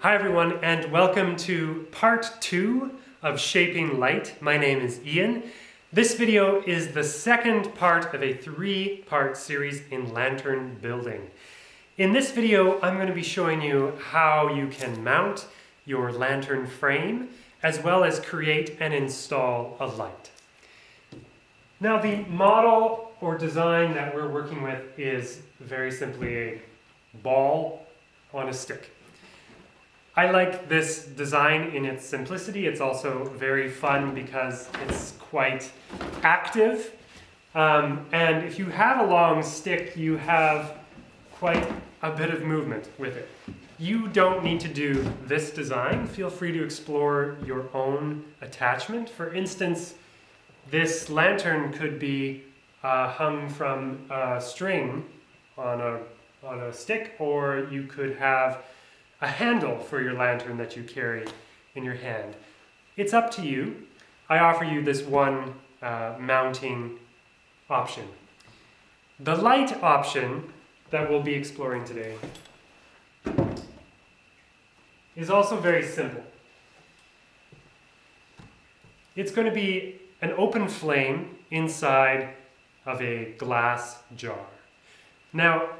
Hi everyone, and welcome to part 2 of Shaping Light. My name is Ian. This video is the second part of a 3-part series in lantern building. In this video, I'm going to be showing you how you can mount your lantern frame, as well as create and install a light. Now the model or design that we're working with is very simply a ball on a stick. I like this design in its simplicity. It's also very fun because it's quite active. And if you have a long stick, you have quite a bit of movement with it. You don't need to do this design. Feel free to explore your own attachment. For instance, this lantern could be hung from a string on a stick, or you could have a handle for your lantern that you carry in your hand. It's up to you. I offer you this one mounting option. The light option that we'll be exploring today is also very simple. It's going to be an open flame inside of a glass jar. Now,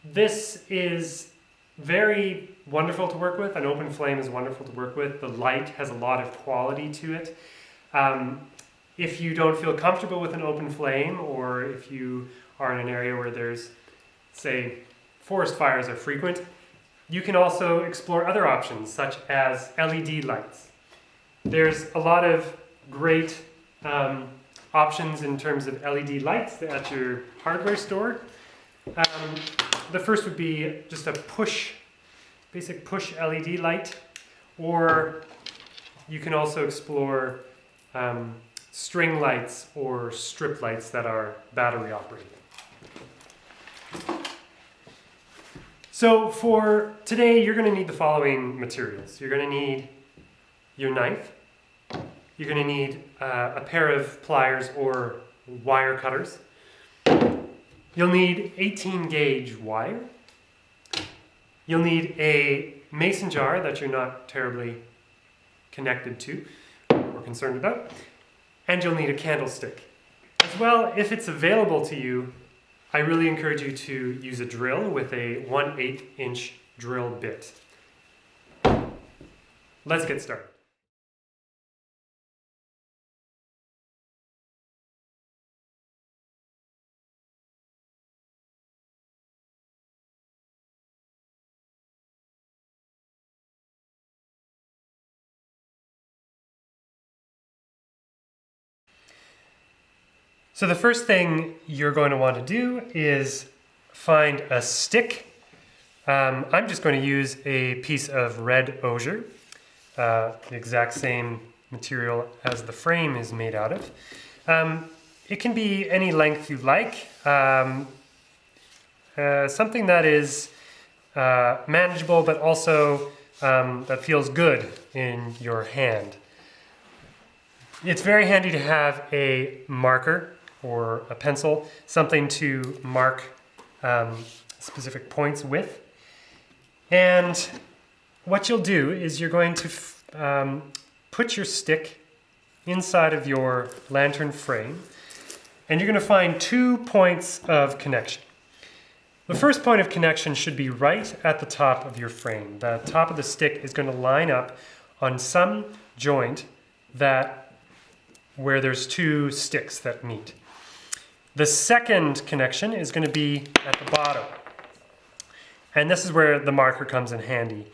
this is very wonderful to work with. An open flame is wonderful to work with. The light has a lot of quality to it. If you don't feel comfortable with an open flame, or if you are in an area where there's, say, forest fires are frequent, you can also explore other options such as LED lights. There's a lot of great options in terms of LED lights at your hardware store. The first would be just a basic push LED light, or you can also explore string lights or strip lights that are battery operated. So for today, you're going to need the following materials. You're going to need your knife. You're going to need a pair of pliers or wire cutters. You'll need 18 gauge wire. You'll need a mason jar that you're not terribly connected to or concerned about. And you'll need a candlestick. As well, if it's available to you, I really encourage you to use a drill with a 1/8 inch drill bit. Let's get started. So the first thing you're going to want to do is find a stick. I'm just going to use a piece of red osier, the exact same material as the frame is made out of. It can be any length you like, something that is manageable but also that feels good in your hand. It's very handy to have a marker or a pencil, something to mark specific points with. And what you'll do is you're going to put your stick inside of your lantern frame, and you're going to find 2 points of connection. The first point of connection should be right at the top of your frame. The top of the stick is going to line up on some joint where there's 2 sticks that meet. The second connection is going to be at the bottom. And this is where the marker comes in handy.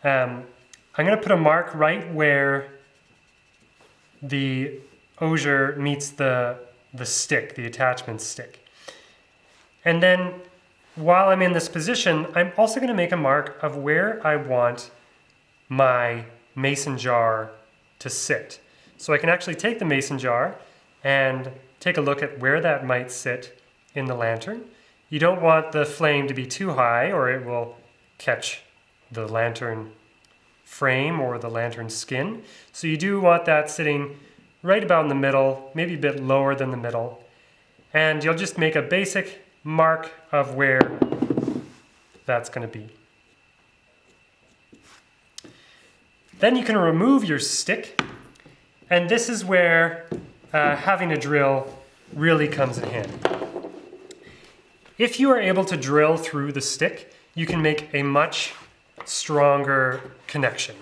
I'm going to put a mark right where the osier meets the stick, the attachment stick. And then while I'm in this position, I'm also going to make a mark of where I want my mason jar to sit. So I can actually take the mason jar and take a look at where that might sit in the lantern. You don't want the flame to be too high, or it will catch the lantern frame or the lantern skin. So you do want that sitting right about in the middle, maybe a bit lower than the middle. And you'll just make a basic mark of where that's going to be. Then you can remove your stick, and this is where having a drill really comes in handy. If you are able to drill through the stick, you can make a much stronger connection.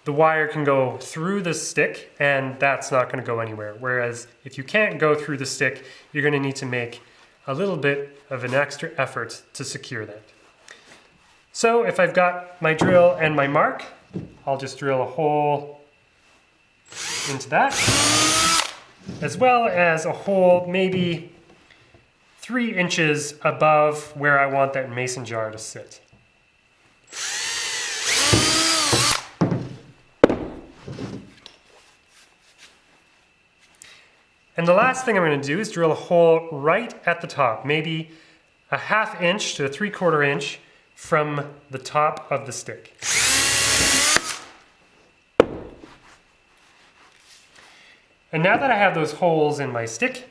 The wire can go through the stick, and that's not going to go anywhere. Whereas if you can't go through the stick, you're going to need to make a little bit of an extra effort to secure that. So if I've got my drill and my mark, I'll just drill a hole into that, as well as a hole maybe 3 inches above where I want that mason jar to sit. And the last thing I'm going to do is drill a hole right at the top, maybe a 1/2 inch to a 3/4 inch from the top of the stick. And now that I have those holes in my stick,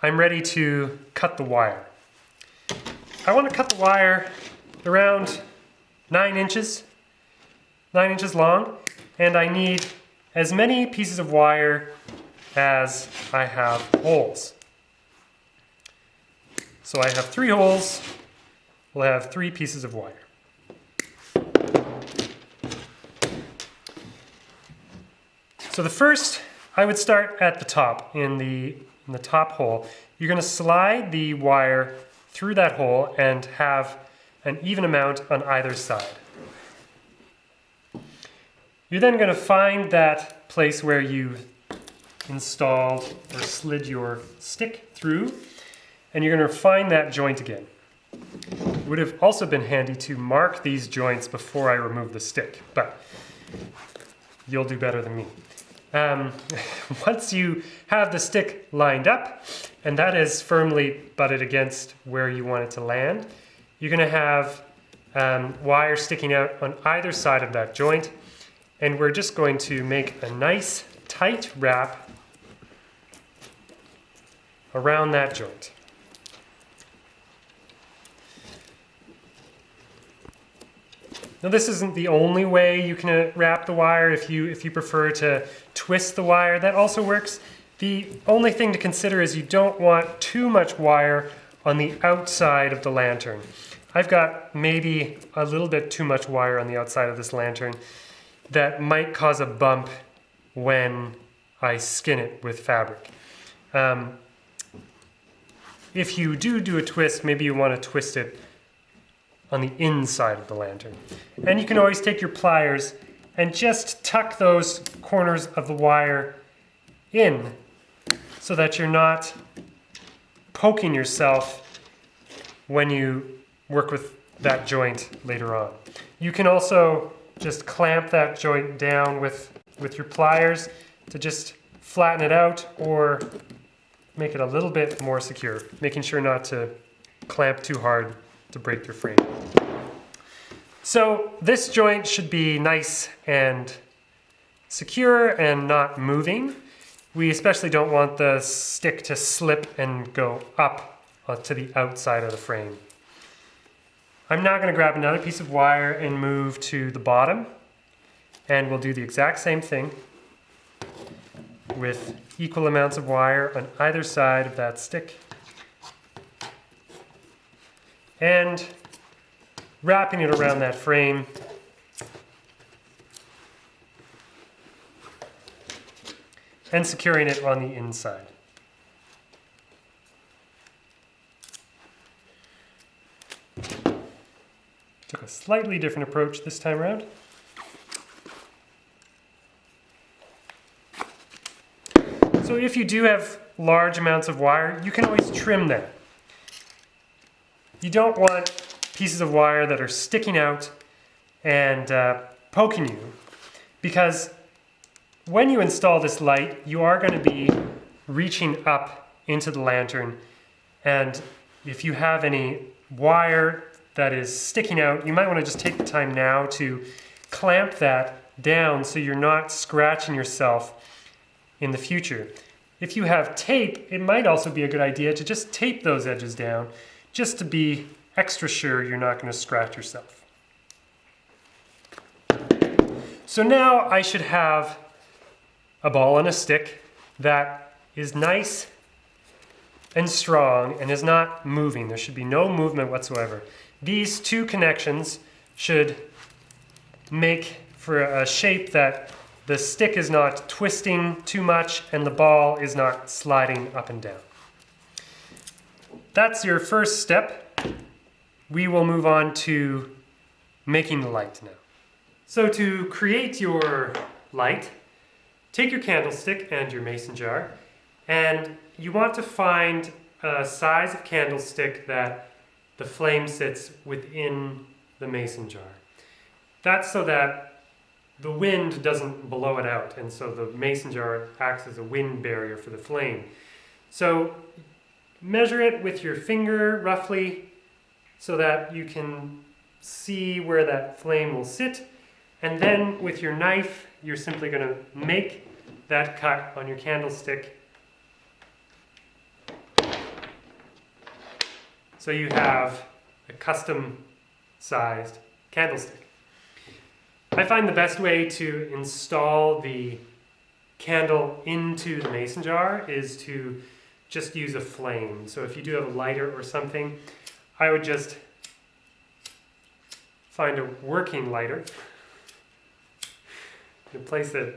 I'm ready to cut the wire. I want to cut the wire around 9 inches long, and I need as many pieces of wire as I have holes. So I have 3 holes, we'll have 3 pieces of wire. So the first, I would start at the top, in the top hole. You're going to slide the wire through that hole and have an even amount on either side. You're then going to find that place where you installed or slid your stick through, and you're going to find that joint again. It would have also been handy to mark these joints before I remove the stick, but you'll do better than me. Once you have the stick lined up, and that is firmly butted against where you want it to land, you're going to have wire sticking out on either side of that joint, and we're just going to make a nice tight wrap around that joint. Now this isn't the only way you can wrap the wire. If you prefer to twist the wire, that also works. The only thing to consider is you don't want too much wire on the outside of the lantern. I've got maybe a little bit too much wire on the outside of this lantern that might cause a bump when I skin it with fabric. If you do a twist, maybe you want to twist it on the inside of the lantern. And you can always take your pliers and just tuck those corners of the wire in so that you're not poking yourself when you work with that joint later on. You can also just clamp that joint down with your pliers to just flatten it out or make it a little bit more secure, making sure not to clamp too hard to break your frame. So this joint should be nice and secure and not moving. We especially don't want the stick to slip and go up to the outside of the frame. I'm now going to grab another piece of wire and move to the bottom, and we'll do the exact same thing with equal amounts of wire on either side of that stick, and wrapping it around that frame and securing it on the inside. Took a slightly different approach this time around. So if you do have large amounts of wire, you can always trim that. You don't want pieces of wire that are sticking out and poking you, because when you install this light, you are going to be reaching up into the lantern, and if you have any wire that is sticking out, you might want to just take the time now to clamp that down so you're not scratching yourself in the future. If you have tape, it might also be a good idea to just tape those edges down, just to be extra sure you're not going to scratch yourself. So now I should have a ball on a stick that is nice and strong and is not moving. There should be no movement whatsoever. These two connections should make for a shape that the stick is not twisting too much and the ball is not sliding up and down. That's your first step. We will move on to making the light now. So to create your light, take your candlestick and your mason jar, and you want to find a size of candlestick that the flame sits within the mason jar. That's so that the wind doesn't blow it out, and so the mason jar acts as a wind barrier for the flame. So measure it with your finger roughly so that you can see where that flame will sit, and then with your knife you're simply going to make that cut on your candlestick so you have a custom sized candlestick. I find the best way to install the candle into the mason jar is to just use a flame. So if you do have a lighter or something, I would just find a working lighter in a place that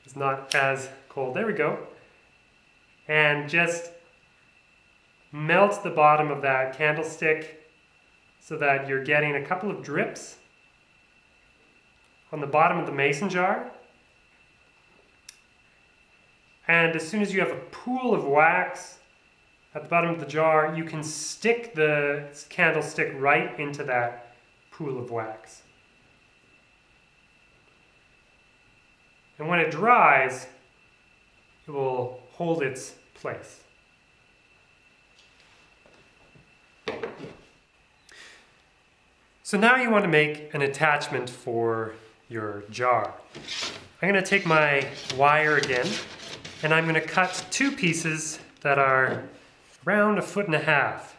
is not as cold. There we go. And just melt the bottom of that candlestick so that you're getting a couple of drips on the bottom of the mason jar. And as soon as you have a pool of wax at the bottom of the jar, you can stick the candlestick right into that pool of wax. And when it dries, it will hold its place. So now you want to make an attachment for your jar. I'm going to take my wire again, and I'm going to cut two pieces that are around 1.5 feet.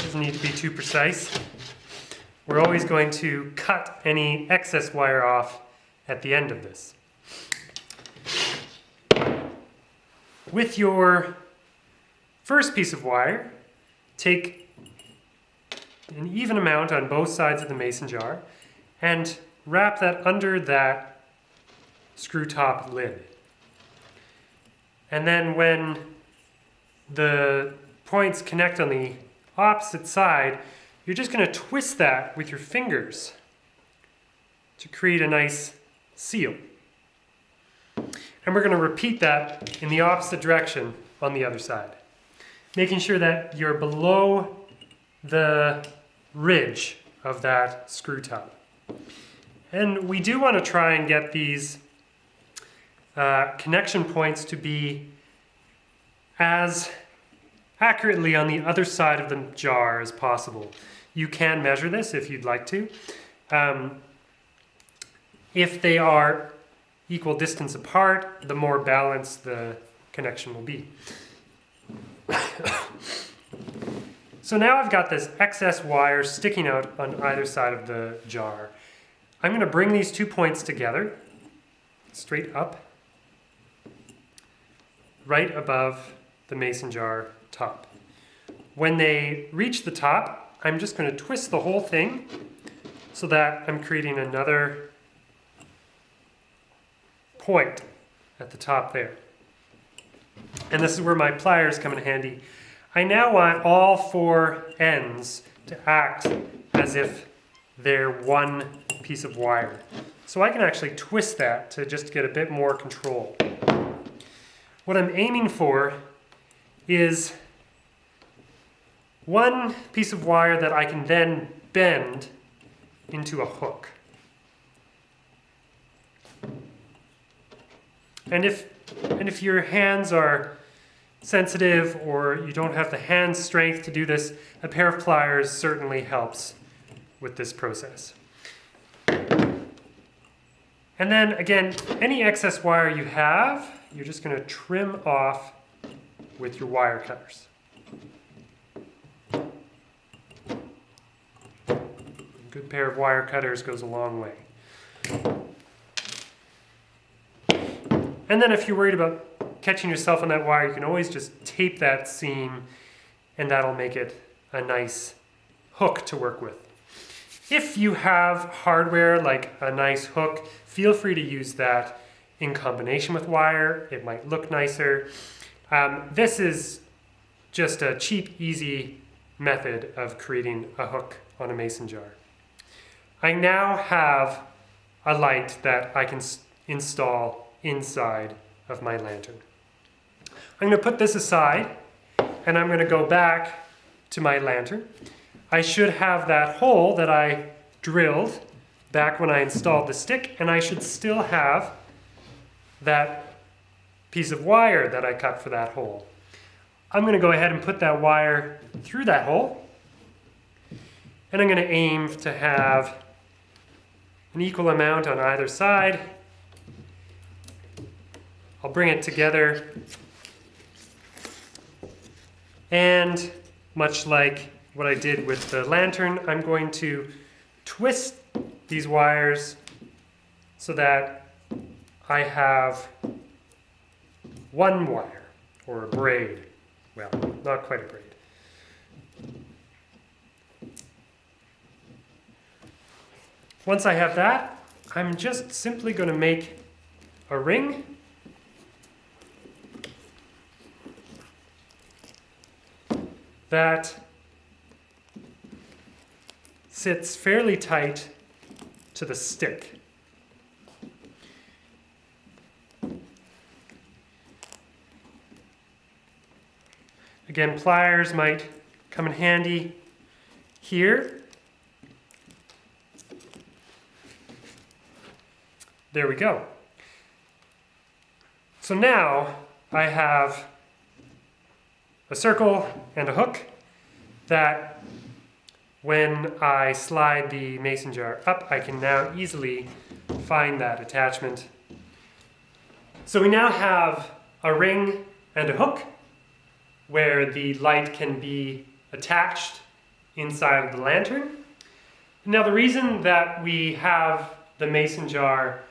Doesn't need to be too precise. We're always going to cut any excess wire off at the end of this. With your first piece of wire, take an even amount on both sides of the mason jar and wrap that under that screw top lid. And then when the points connect on the opposite side, you're just going to twist that with your fingers to create a nice seal. And we're going to repeat that in the opposite direction on the other side, making sure that you're below the ridge of that screw top. And we do want to try and get these connection points to be as accurately on the other side of the jar as possible. You can measure this if you'd like to. If they are equal distance apart, the more balanced the connection will be. So now I've got this excess wire sticking out on either side of the jar. I'm going to bring these 2 points together, straight up, right above the mason jar top. When they reach the top, I'm just going to twist the whole thing so that I'm creating another point at the top there. And this is where my pliers come in handy. I now want all 4 ends to act as if they're one piece of wire. So I can actually twist that to just get a bit more control. What I'm aiming for is one piece of wire that I can then bend into a hook. And if your hands are sensitive or you don't have the hand strength to do this, a pair of pliers certainly helps with this process. And then again, any excess wire you have, you're just going to trim off with your wire cutters. Good pair of wire cutters goes a long way. And then if you're worried about catching yourself on that wire, you can always just tape that seam and that'll make it a nice hook to work with. If you have hardware like a nice hook, feel free to use that in combination with wire. It might look nicer. This is just a cheap, easy method of creating a hook on a mason jar. I now have a light that I can install inside of my lantern. I'm going to put this aside and I'm going to go back to my lantern. I should have that hole that I drilled back when I installed the stick, and I should still have that piece of wire that I cut for that hole. I'm going to go ahead and put that wire through that hole, and I'm going to aim to have an equal amount on either side. I'll bring it together, and much like what I did with the lantern, I'm going to twist these wires so that I have one wire, or a braid. Well, not quite a braid. Once I have that, I'm just simply going to make a ring. That sits fairly tight to the stick. Again, pliers might come in handy here. There we go. So now I have a circle and a hook that when I slide the mason jar up, I can now easily find that attachment. So we now have a ring and a hook where the light can be attached inside of the lantern. Now the reason that we have the mason jar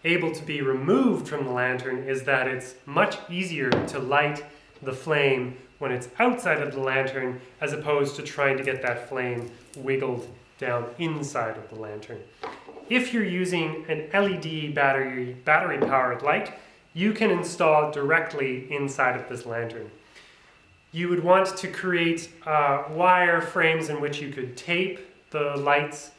able to be removed from the lantern is that it's much easier to light the flame when it's outside of the lantern as opposed to trying to get that flame wiggled down inside of the lantern. If you're using an LED battery powered light, you can install directly inside of this lantern. You would want to create wire frames in which you could tape the lights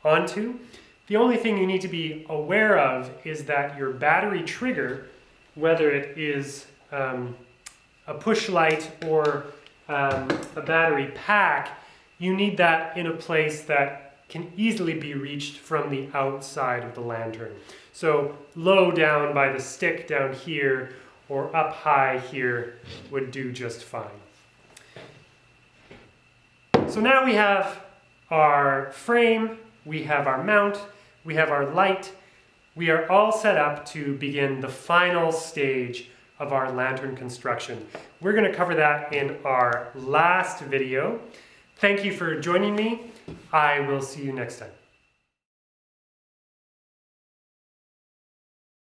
onto. The only thing you need to be aware of is that your battery trigger, whether it is a push light or a battery pack, you need that in a place that can easily be reached from the outside of the lantern. So low down by the stick down here or up high here would do just fine. So now we have our frame, we have our mount, we have our light. We are all set up to begin the final stage of our lantern construction. We're going to cover that in our last video. Thank you for joining me. I will see you next time.